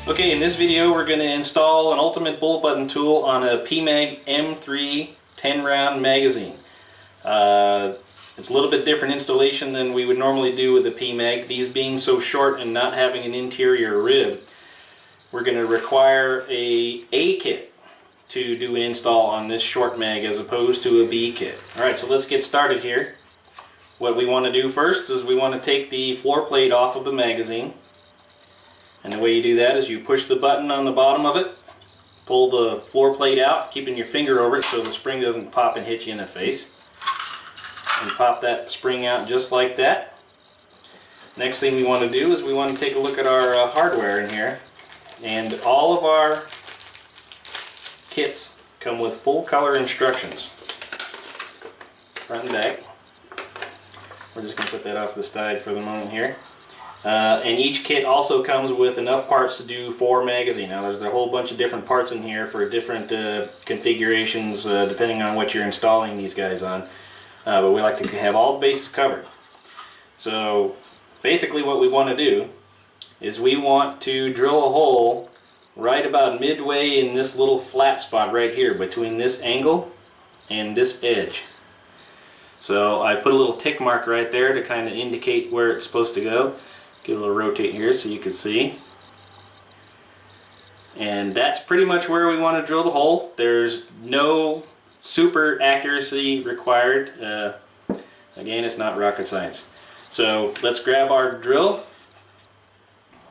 Okay, in this video we're going to install an ultimate bullet button tool on a Pmag M3 10-round magazine. It's a little bit different installation than we would normally do with a Pmag. These being so short and not having an interior rib, we're going to require a kit to do an install on this short mag as opposed to a B kit. Alright, so let's get started here. What we want to do first is we want to take the floor plate off of the magazine. And the way you do that is you push the button on the bottom of it, pull the floor plate out, keeping your finger over it so the spring doesn't pop and hit you in the face. And pop that spring out just like that. Next thing we want to do is we want to take a look at our hardware in here. And all of our kits come with full color instructions, front and back. We're just going to put that off to the side for the moment here. And each kit also comes with enough parts to do 4 magazines. Now there's a whole bunch of different parts in here for different configurations depending on what you're installing these guys on. But we like to have all the bases covered. So basically what we want to do is we want to drill a hole right about midway in this little flat spot right here between this angle and this edge. So I put a little tick mark right there to kind of indicate where it's supposed to go. Get a little rotate here so you can see. And that's pretty much where we want to drill the hole. There's no super accuracy required. Again, it's not rocket science. So let's grab our drill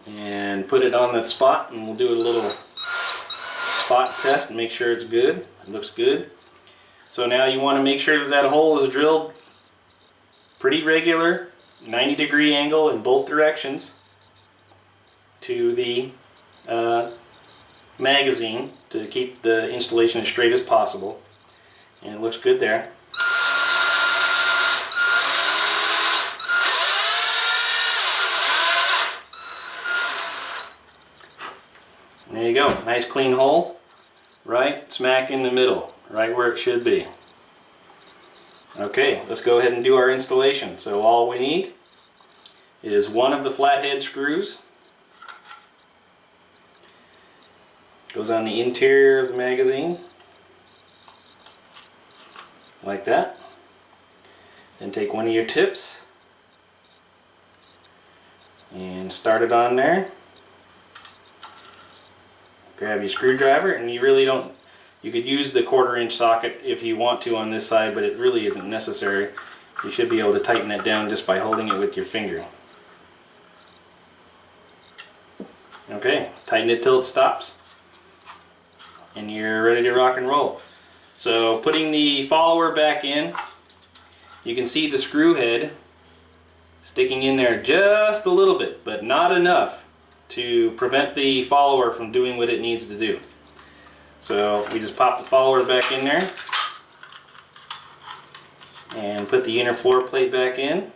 and put it on that spot, and we'll do a little spot test and make sure it's good. It looks good. So now you want to make sure that that hole is drilled pretty regular, 90-degree angle in both directions to the magazine to keep the installation as straight as possible. And it looks good there. There you go, nice clean hole, right smack in the middle, right where it should be. Okay, let's go ahead and do our installation. So all we need is one of the flathead screws. Goes on the interior of the magazine, like that. Then take one of your tips and start it on there. Grab your screwdriver, and you really don't, you could use the 1/4-inch socket if you want to on this side, but it really isn't necessary. You should be able to tighten it down just by holding it with your finger. Okay, tighten it till it stops, and you're ready to rock and roll. So putting the follower back in, you can see the screw head sticking in there just a little bit, but not enough to prevent the follower from doing what it needs to do. So we just pop the follower back in there and put the inner floor plate back in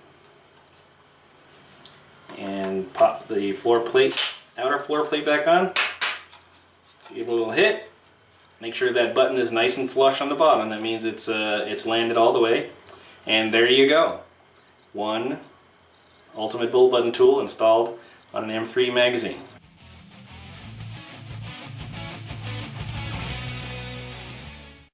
and pop the floor plate, outer floor plate back on. Give a little hit. Make sure that button is nice and flush on the bottom. That means it's landed all the way. And there you go. One ultimate bullet button tool installed on an M3 magazine.